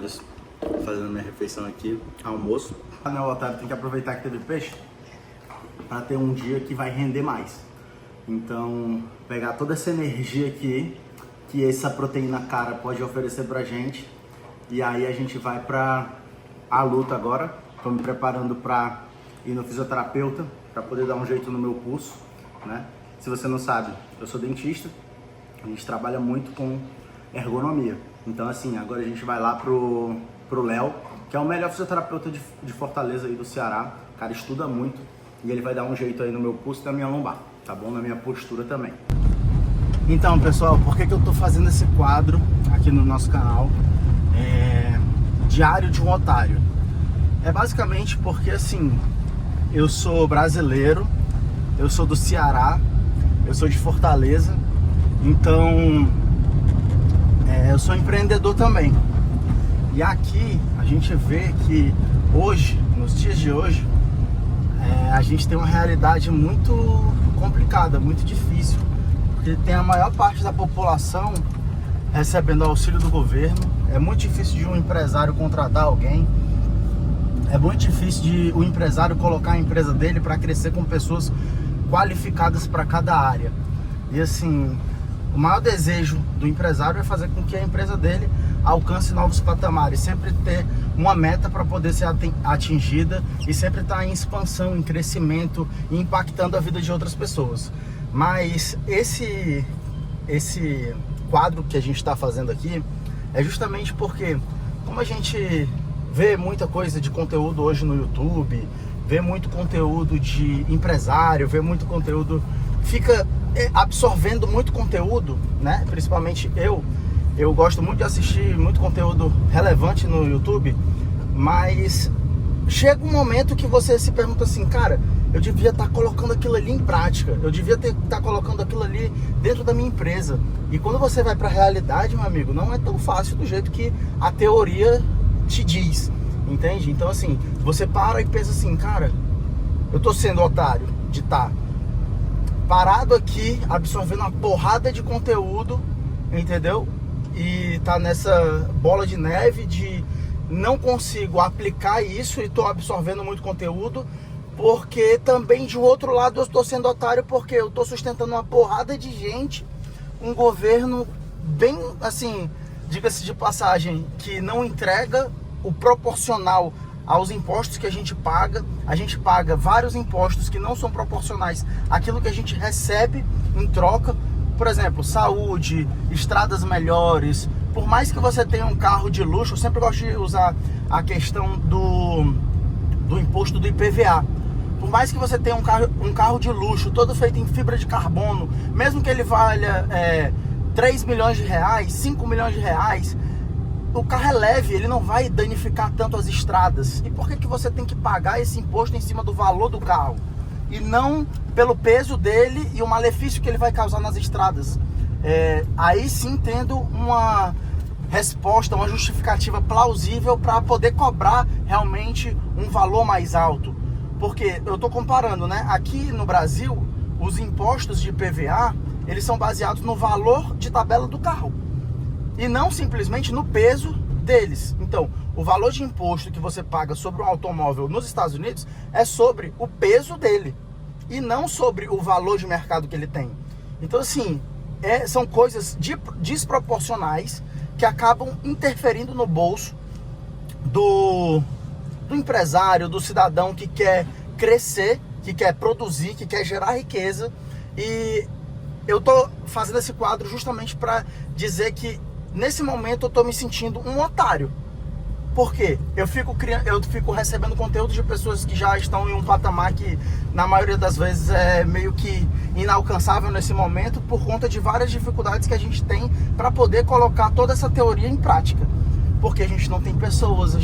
horas fazendo minha refeição aqui, almoço. Né, o Otário tem que aproveitar que teve peixe para ter um dia que vai render mais. Então, pegar toda essa energia aqui que essa proteína cara pode oferecer pra gente, e aí a gente vai pra a luta agora. Tô me preparando pra ir no fisioterapeuta para poder dar um jeito no meu pulso, né? Se você não sabe, eu sou dentista, a gente trabalha muito com ergonomia. Então assim, agora a gente vai lá pro Léo, que é o melhor fisioterapeuta de Fortaleza aí do Ceará. O cara estuda muito e ele vai dar um jeito aí no meu pulso e na minha lombar, tá bom? Na minha postura também. Então, pessoal, por que eu tô fazendo esse quadro aqui no nosso canal? Diário de um Otário. É basicamente porque, assim, eu sou brasileiro, eu sou do Ceará, eu sou de Fortaleza, então eu sou empreendedor também. E aqui a gente vê que hoje, nos dias de hoje, a gente tem uma realidade muito complicada, muito difícil. Porque tem a maior parte da população recebendo auxílio do governo. É muito difícil de um empresário contratar alguém. É muito difícil de o empresário colocar a empresa dele para crescer com pessoas qualificadas para cada área. E assim, o maior desejo do empresário é fazer com que a empresa dele alcance novos patamares, sempre ter uma meta para poder ser atingida e sempre estar em expansão, em crescimento e impactando a vida de outras pessoas. Mas esse quadro que a gente está fazendo aqui é justamente porque, como a gente vê muita coisa de conteúdo hoje no YouTube, vê muito conteúdo de empresário, vê muito conteúdo, fica absorvendo muito conteúdo, né? Principalmente eu gosto muito de assistir muito conteúdo relevante no YouTube, mas chega um momento que você se pergunta assim, cara, eu devia estar colocando aquilo ali em prática, eu devia estar colocando aquilo ali dentro da minha empresa. E quando você vai para a realidade, meu amigo, não é tão fácil do jeito que a teoria te diz, entende? Então assim, você para e pensa assim, cara, eu tô sendo otário de estar parado aqui, absorvendo uma porrada de conteúdo, entendeu? E tá nessa bola de neve de não consigo aplicar isso e tô absorvendo muito conteúdo, porque também de outro lado eu estou sendo otário porque eu estou sustentando uma porrada de gente, um governo bem, assim, diga-se de passagem, que não entrega o proporcional aos impostos que a gente paga vários impostos que não são proporcionais àquilo que a gente recebe em troca. Por exemplo, saúde, estradas melhores. Por mais que você tenha um carro de luxo, eu sempre gosto de usar a questão do imposto do IPVA. Por mais que você tenha um carro de luxo, todo feito em fibra de carbono, mesmo que ele valha 3 milhões de reais, 5 milhões de reais, o carro é leve, ele não vai danificar tanto as estradas. E por que você tem que pagar esse imposto em cima do valor do carro? E não pelo peso dele e o malefício que ele vai causar nas estradas. Aí sim, tendo uma resposta, uma justificativa plausível para poder cobrar realmente um valor mais alto. Porque eu estou comparando, né? Aqui no Brasil, os impostos de IPVA, eles são baseados no valor de tabela do carro e não simplesmente no peso deles. Então, o valor de imposto que você paga sobre um automóvel nos Estados Unidos é sobre o peso dele e não sobre o valor de mercado que ele tem. Então, assim, são coisas desproporcionais que acabam interferindo no bolso do empresário, do cidadão que quer crescer, que quer produzir, que quer gerar riqueza. E eu tô fazendo esse quadro justamente para dizer que nesse momento eu tô me sentindo um otário. Por quê? Eu fico recebendo conteúdo de pessoas que já estão em um patamar que na maioria das vezes é meio que inalcançável nesse momento, por conta de várias dificuldades que a gente tem para poder colocar toda essa teoria em prática. Porque a gente não tem pessoas,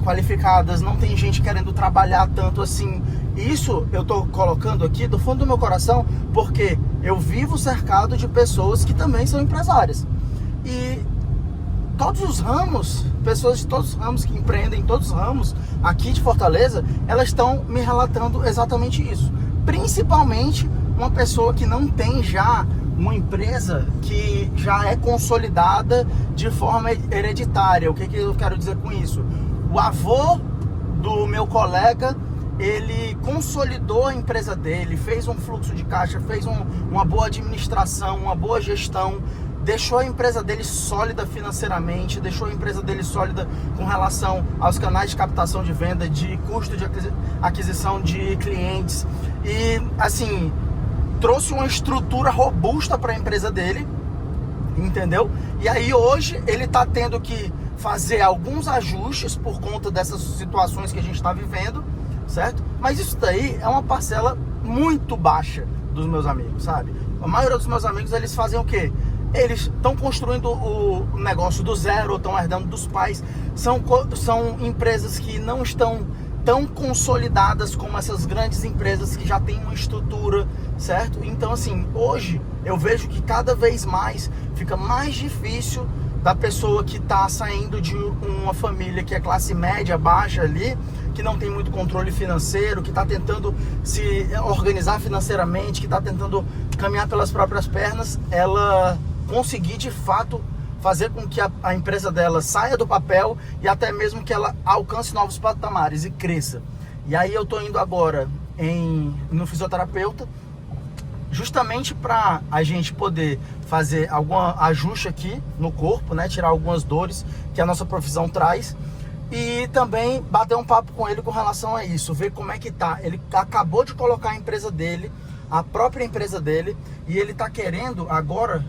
qualificadas, não tem gente querendo trabalhar tanto assim. Isso eu tô colocando aqui do fundo do meu coração, porque eu vivo cercado de pessoas que também são empresárias. E todos os ramos, pessoas de todos os ramos que empreendem, todos os ramos aqui de Fortaleza, elas estão me relatando exatamente isso. Principalmente uma pessoa que não tem já uma empresa que já é consolidada de forma hereditária. O que eu quero dizer com isso? O avô do meu colega, ele consolidou a empresa dele, fez um fluxo de caixa, fez uma boa administração, uma boa gestão, deixou a empresa dele sólida financeiramente, deixou a empresa dele sólida com relação aos canais de captação de venda, de custo de aquisição de clientes e, assim, trouxe uma estrutura robusta para a empresa dele, entendeu? E aí hoje ele está tendo que fazer alguns ajustes por conta dessas situações que a gente está vivendo, certo? Mas isso daí é uma parcela muito baixa dos meus amigos, sabe? A maioria dos meus amigos, eles fazem o quê? Eles estão construindo o negócio do zero, estão herdando dos pais. São empresas que não estão tão consolidadas como essas grandes empresas que já têm uma estrutura, certo? Então, assim, hoje eu vejo que cada vez mais fica mais difícil da pessoa que está saindo de uma família que é classe média, baixa ali, que não tem muito controle financeiro, que está tentando se organizar financeiramente, que está tentando caminhar pelas próprias pernas, ela conseguir de fato fazer com que a empresa dela saia do papel e até mesmo que ela alcance novos patamares e cresça. E aí eu tô indo agora no fisioterapeuta, justamente para a gente poder fazer algum ajuste aqui no corpo, né? Tirar algumas dores que a nossa profissão traz. E também bater um papo com ele com relação a isso, ver como é que tá. Ele acabou de colocar a empresa dele, a própria empresa dele, e ele tá querendo agora,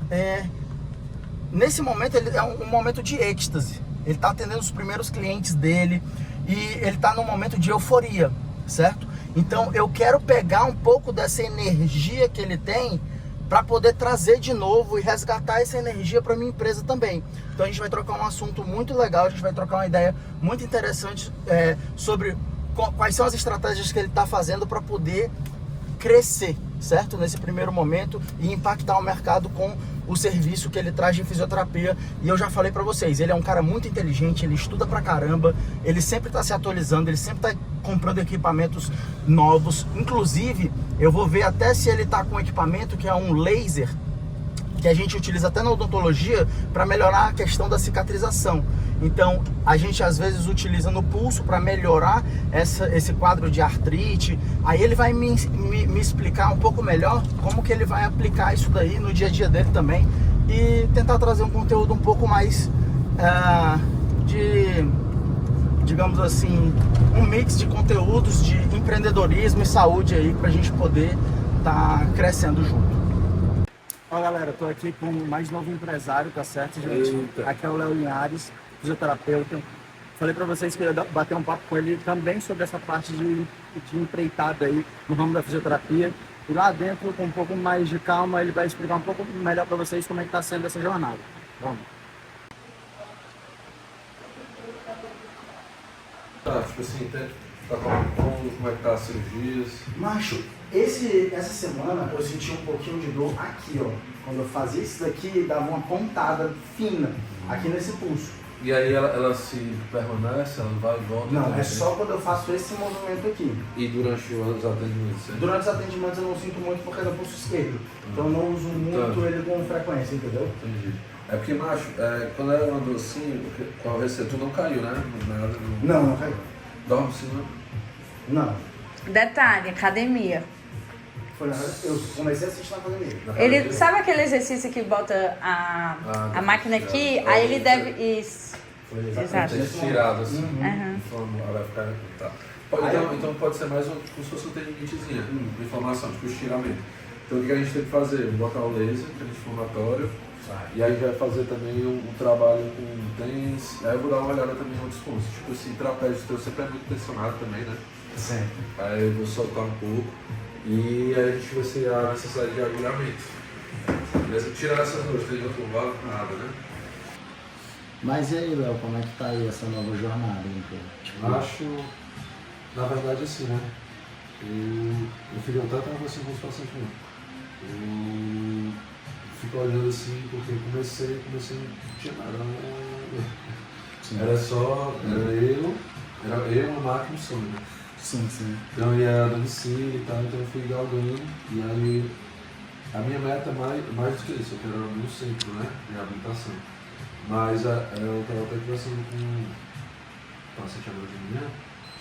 nesse momento, ele é um momento de êxtase. Ele tá atendendo os primeiros clientes dele e ele tá num momento de euforia, certo? Então eu quero pegar um pouco dessa energia que ele tem para poder trazer de novo e resgatar essa energia para minha empresa também. Então a gente vai trocar um assunto muito legal, a gente vai trocar uma ideia muito interessante sobre quais são as estratégias que ele está fazendo para poder crescer, certo? Nesse primeiro momento e impactar o mercado com o serviço que ele traz de fisioterapia. E eu já falei pra vocês, ele é um cara muito inteligente, ele estuda pra caramba, ele sempre tá se atualizando, ele sempre tá comprando equipamentos novos. Inclusive, eu vou ver até se ele tá com um equipamento que é um laser, que a gente utiliza até na odontologia para melhorar a questão da cicatrização. Então, a gente às vezes utiliza no pulso para melhorar esse quadro de artrite. Aí ele vai me explicar um pouco melhor como que ele vai aplicar isso daí no dia a dia dele também e tentar trazer um conteúdo um pouco mais digamos assim, um mix de conteúdos de empreendedorismo e saúde aí pra gente poder estar crescendo junto. Ó, galera, tô aqui com o mais novo empresário, tá certo, gente? Eita. Aqui é o Léo Linhares, fisioterapeuta. Falei pra vocês que eu ia bater um papo com ele também sobre essa parte de empreitada aí no ramo da fisioterapia. E lá dentro, com um pouco mais de calma, ele vai explicar um pouco melhor pra vocês como é que tá sendo essa jornada. Vamos. Tá, tipo assim, como é que tá as cirurgias? Macho, essa semana eu senti um pouquinho de dor aqui, ó. Quando eu fazia isso daqui, dava uma pontada fina aqui nesse pulso. E aí ela se permanece, ela vai e volta? Não, é só quando eu faço esse movimento aqui. E durante os atendimentos? Certo? Durante os atendimentos eu não sinto muito porque é no pulso esquerdo. Então eu não uso muito ele com frequência, entendeu? Entendi. É porque, macho, quando ela andou assim, com a receita, tu não caiu, né? Não caiu. Dorme assim, não? Não. Detalhe, academia. Eu comecei a assistir na academia. Ele sabe aquele exercício que bota a máquina aqui, aí ele deve. Isso. Foi exatamente tirado assim. Uhum. Vai ficar. Tá. Então pode ser mais como se fosse um tendinitezinha, uma inflamação, tipo estiramento. Então o que a gente tem que fazer? Botar o laser, anti-inflamatório. E aí vai fazer também um trabalho com tens. Aí eu vou dar uma olhada também em outros pontos. Tipo assim, trapézio teu sempre é muito tensionado também, né? Sim. Aí eu vou soltar um pouco. E aí a gente vai ser a necessidade de agulhamento. Beleza? Tirar essas duas, tem outro lado, nada, né? Mas e aí, Léo, como é que tá aí essa nova jornada? Tipo, acho, na verdade, assim, né? Eu fico até com você com os pacientes mesmo. Eu fico olhando assim, porque eu comecei, não tinha nada. Era só, era eu, o Marco e o Sônia, né? Sim. Então eu ia a domicílio e tal, então eu fui galgando, e aí A minha meta é mais do que isso, eu quero no centro, né, de reabilitação. Mas eu estava até conversando com um paciente agora de manhã,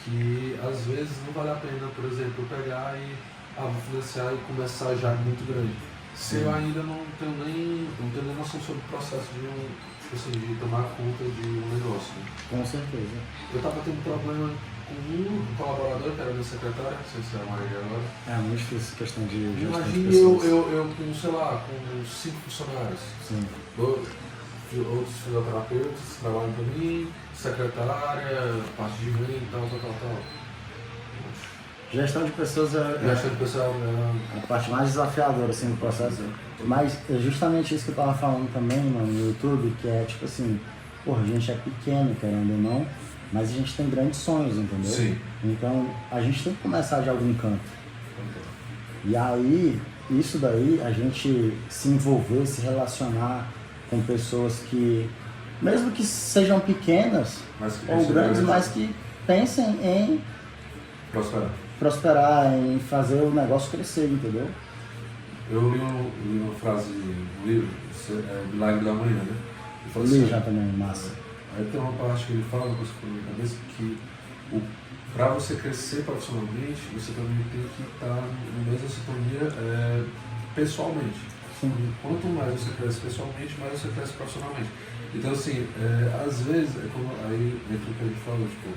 que às vezes não vale a pena, por exemplo, eu pegar e vou financiar e começar já muito grande. Se eu ainda não tenho nem noção sobre o processo de de tomar conta de um negócio. Né? Com certeza. Eu estava tendo problema com um colaborador, que era minha secretária, não sei se é a Maria agora. É muito difícil a questão de gestão de Imagine pessoas. eu com, sei lá, com 5 funcionários. Sim. Outros fisioterapeutas trabalham para mim, secretária, parte de venda e tal. Gestão de pessoas Gestão de pessoal é a parte mais desafiadora assim, do processo. Mas é justamente isso que eu tava falando também, mano, no YouTube, que é tipo assim, porra, a gente é pequeno, querendo ou não, mas a gente tem grandes sonhos, entendeu? Sim. Então a gente tem que começar de algum canto. E aí, isso daí, a gente se envolver, se relacionar com pessoas que, mesmo que sejam pequenas ou grandes, mas que pensem em prosperar, em fazer o negócio crescer, entendeu? Eu li uma frase no livro, O Milagre da Manhã, né? Eu li já também, massa. Aí tem uma parte que ele fala, uma coisa que eu na cabeça, que para você crescer profissionalmente, você também tem que estar na mesma sintonia pessoalmente. Sim. Quanto mais você cresce pessoalmente, mais você cresce profissionalmente. Então, assim, às vezes, aí entra o que a gente falou, tipo,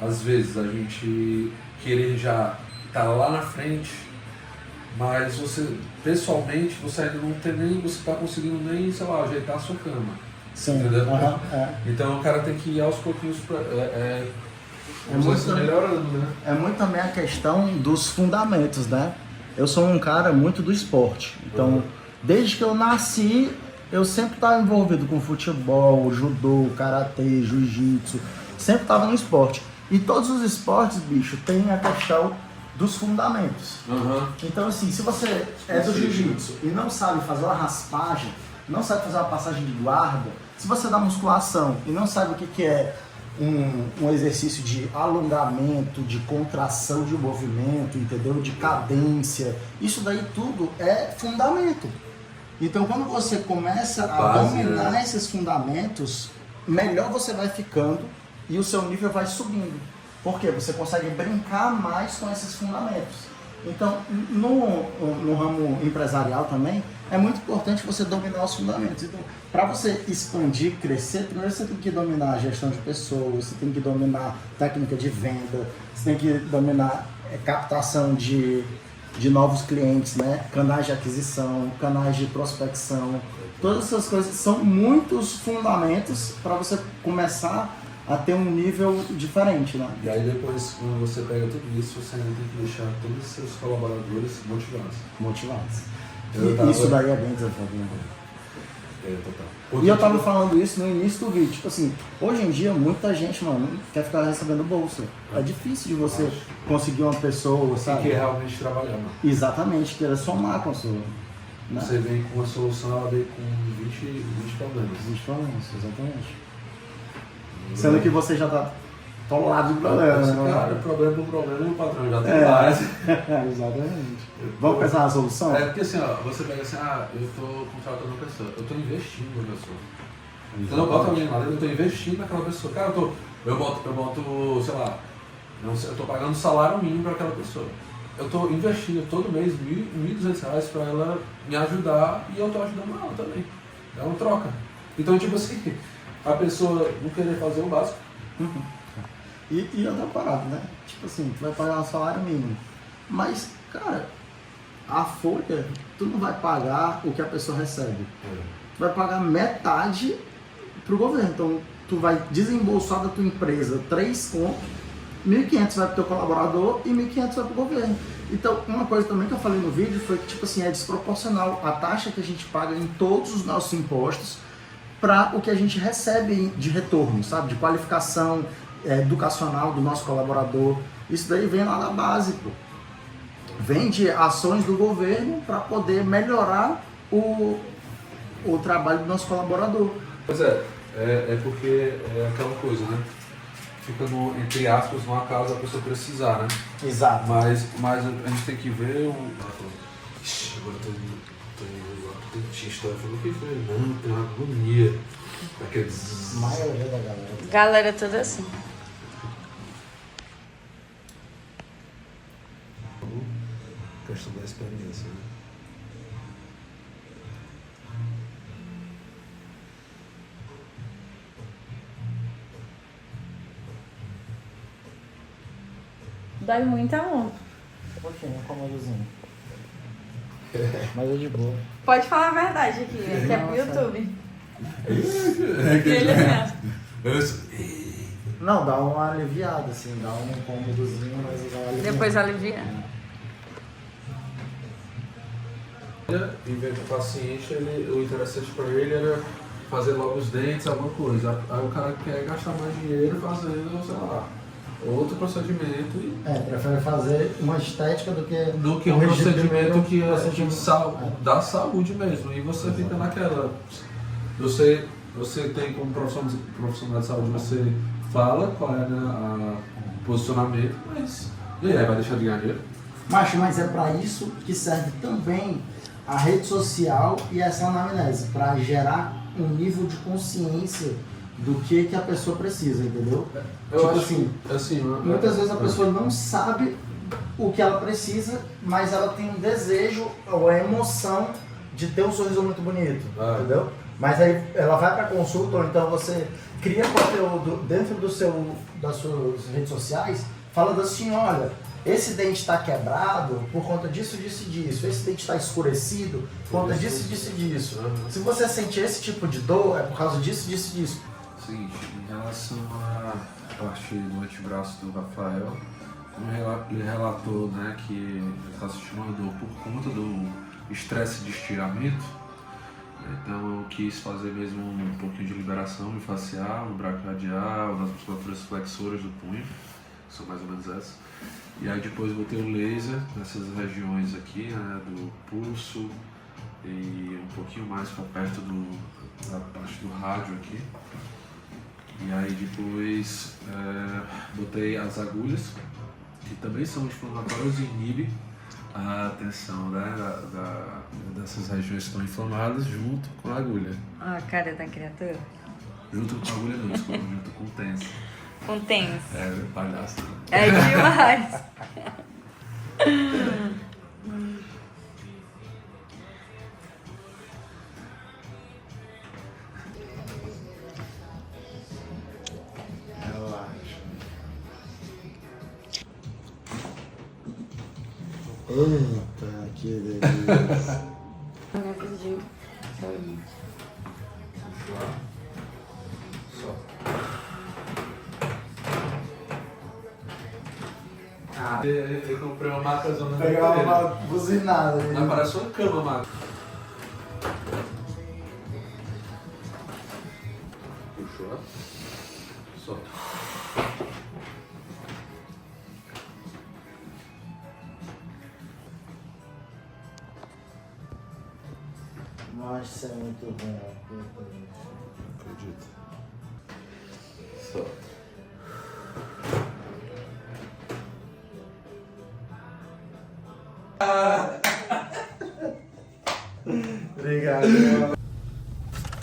às vezes a gente querer já estar lá na frente, mas você, pessoalmente, você ainda não tem nem, você está conseguindo nem, sei lá, ajeitar a sua cama. Sim. Entendeu? É. Então o cara tem que ir aos pouquinhos para melhorando, né? É muito também a questão dos fundamentos, né? Eu sou um cara muito do esporte, então desde que eu nasci eu sempre estava envolvido com futebol, judô, karatê, jiu-jitsu, sempre estava no esporte. E todos os esportes, bicho, tem a questão dos fundamentos. Então assim, se você é do jiu-jitsu e não sabe fazer uma raspagem, não sabe fazer uma passagem de guarda, se você dá musculação e não sabe o que é um exercício de alongamento, de contração de movimento, entendeu? De cadência, isso daí tudo é fundamento. Então quando você começa a dominar esses fundamentos, melhor você vai ficando e o seu nível vai subindo. Porque você consegue brincar mais com esses fundamentos. Então, no ramo empresarial também, é muito importante você dominar os fundamentos. Então, para você expandir, crescer, primeiro você tem que dominar a gestão de pessoas, você tem que dominar técnica de venda, você tem que dominar captação de novos clientes, né? Canais de aquisição, canais de prospecção. Todas essas coisas são muitos fundamentos para você começar a ter um nível diferente, né? E aí depois, quando você pega tudo isso, você ainda tem que deixar todos os seus colaboradores motivados. Isso daí é bem desafiador. Total. E eu tava falando isso no início do vídeo, tipo assim, hoje em dia muita gente, mano, quer ficar recebendo bolsa. É difícil de você conseguir uma pessoa, sabe? Que quer realmente trabalhar, mano. Exatamente, queira somar com a sua. Né? Você vem com uma solução, ela vem com 20 problemas. 20 problemas, exatamente. Sendo que você já tá atolado de problema, né? Cara, problema e o patrão já tem várias. Exatamente. Vamos pensar na solução? Porque assim, ó, você pega assim, eu tô contratando uma pessoa, eu tô investindo na pessoa. Então eu boto a minha maneira, eu tô investindo naquela pessoa. Cara, eu boto, sei lá, eu tô pagando salário mínimo para aquela pessoa. Eu tô investindo todo mês R$1.200 para ela me ajudar e eu tô ajudando ela também. É uma troca. Então, tipo assim, a pessoa não querer fazer o básico. E outra parada, né? Tipo assim, tu vai pagar um salário mínimo. Mas, cara, a folha, tu não vai pagar o que a pessoa recebe. Tu vai pagar metade pro governo. Então, tu vai desembolsar da tua empresa 3 contos, 1.500 vai pro teu colaborador e 1.500 vai pro governo. Então, uma coisa também que eu falei no vídeo foi que, tipo assim, é desproporcional a taxa que a gente paga em todos os nossos impostos para o que a gente recebe de retorno, sabe? De qualificação educacional do nosso colaborador. Isso daí vem lá da base, pô. Vem de ações do governo para poder melhorar o trabalho do nosso colaborador. Pois é porque é aquela coisa, né? Fica entre aspas, no acaso a pessoa precisar, né? Exato. Mas a gente tem que ver agora tô indo lá pro dentista. Ela falou, o que foi? Não, tem uma agonia. Aqueles... A maioria da galera. Galera, tudo assim. Questão da experiência, né? Dói muito a mão. Um pouquinho, incômodozinho. Mas é de boa. Pode falar a verdade aqui, que é pro YouTube. Não, dá uma aliviada, assim, dá um incômodozinho, mas dá uma aliviada. Depois alivia. E ver que o paciente, o interessante para ele era fazer logo os dentes, alguma coisa. Aí o cara quer gastar mais dinheiro fazendo, sei lá, outro procedimento. E... prefere fazer uma estética do que um procedimento que é da da saúde mesmo. E você fica naquela. Você tem como profissional de saúde, você fala qual é o posicionamento, mas. E aí, vai deixar de ganhar dinheiro? Mas é para isso que serve também a rede social e essa anamnese, para gerar um nível de consciência do que a pessoa precisa, entendeu? Eu acho assim, muitas vezes a pessoa não sabe o que ela precisa, mas ela tem um desejo ou a emoção de ter um sorriso muito bonito, entendeu? Mas aí ela vai para consulta, ou então você cria conteúdo dentro das suas redes sociais, falando assim, olha, esse dente está quebrado por conta disso, disso e disso. Esse dente está escurecido por conta disso, disso e disso. Se você sente esse tipo de dor, é por causa disso, disso e disso. Seguinte, em relação à parte do antebraço do Rafael, ele relatou, né, que ele está sentindo uma dor por conta do estresse de estiramento. Então eu quis fazer mesmo um pouquinho de liberação facial, no braquioradial, nas musculaturas flexoras do punho, que são mais ou menos essas. E aí depois botei o laser nessas regiões aqui, né, do pulso e um pouquinho mais para perto da parte do rádio aqui. E aí depois botei as agulhas, que também são anti-inflamatórias e inibem a tensão, né, dessas regiões que estão inflamadas junto com a agulha. A cara da criatura. Junto com a agulha não, desculpa, junto com o tenso. Com tens. Palhaço. É demais. Eita, que delícia. Minha pediu. Eu comprei uma macazona. Pegar uma buzinada. Mas parece uma cama, maca. Puxou. Solta. Nossa, isso é muito bom. Acredito. Solta. Obrigado.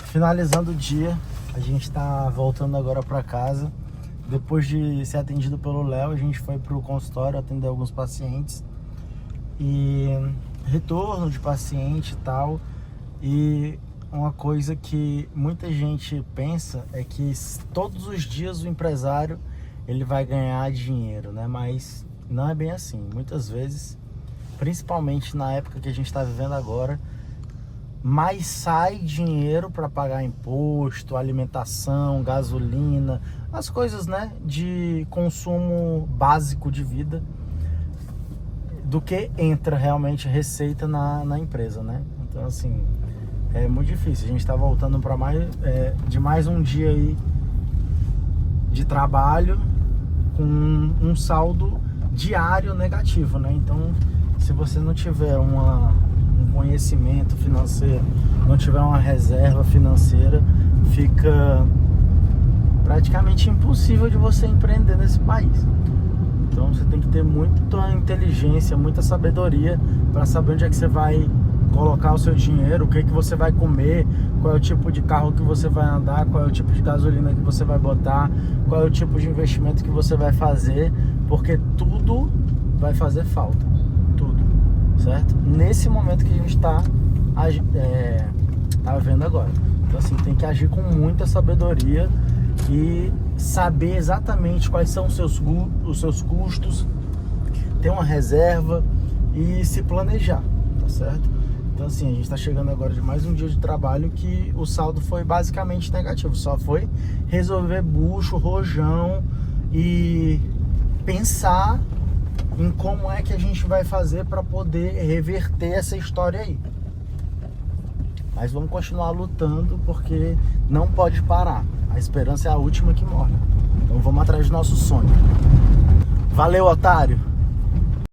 Finalizando o dia, a gente tá voltando agora para casa. Depois de ser atendido pelo Léo, a gente foi pro consultório atender alguns pacientes e retorno de paciente e tal. E uma coisa que muita gente pensa é que todos os dias o empresário ele vai ganhar dinheiro, né? Mas não é bem assim. Muitas vezes, principalmente na época que a gente está vivendo agora, mais sai dinheiro para pagar imposto, alimentação, gasolina, as coisas, né, de consumo básico de vida, do que entra realmente receita na empresa, né? Então, assim, é muito difícil. A gente está voltando para mais um dia aí de trabalho com um saldo diário negativo, né? Então, se você não tiver um conhecimento financeiro, não tiver uma reserva financeira, fica praticamente impossível de você empreender nesse país. Então você tem que ter muita inteligência, muita sabedoria para saber onde é que você vai colocar o seu dinheiro, o que você vai comer, qual é o tipo de carro que você vai andar, qual é o tipo de gasolina que você vai botar, qual é o tipo de investimento que você vai fazer, porque tudo vai fazer falta, tudo, certo? Nesse momento que a gente tá vendo agora. Então assim, tem que agir com muita sabedoria e saber exatamente quais são os seus custos, ter uma reserva e se planejar, tá certo? Então assim, a gente está chegando agora de mais um dia de trabalho que o saldo foi basicamente negativo. Só foi resolver bucho, rojão e pensar em como é que a gente vai fazer para poder reverter essa história aí. Mas vamos continuar lutando porque não pode parar. A esperança é a última que morre. Então vamos atrás do nosso sonho. Valeu, otário!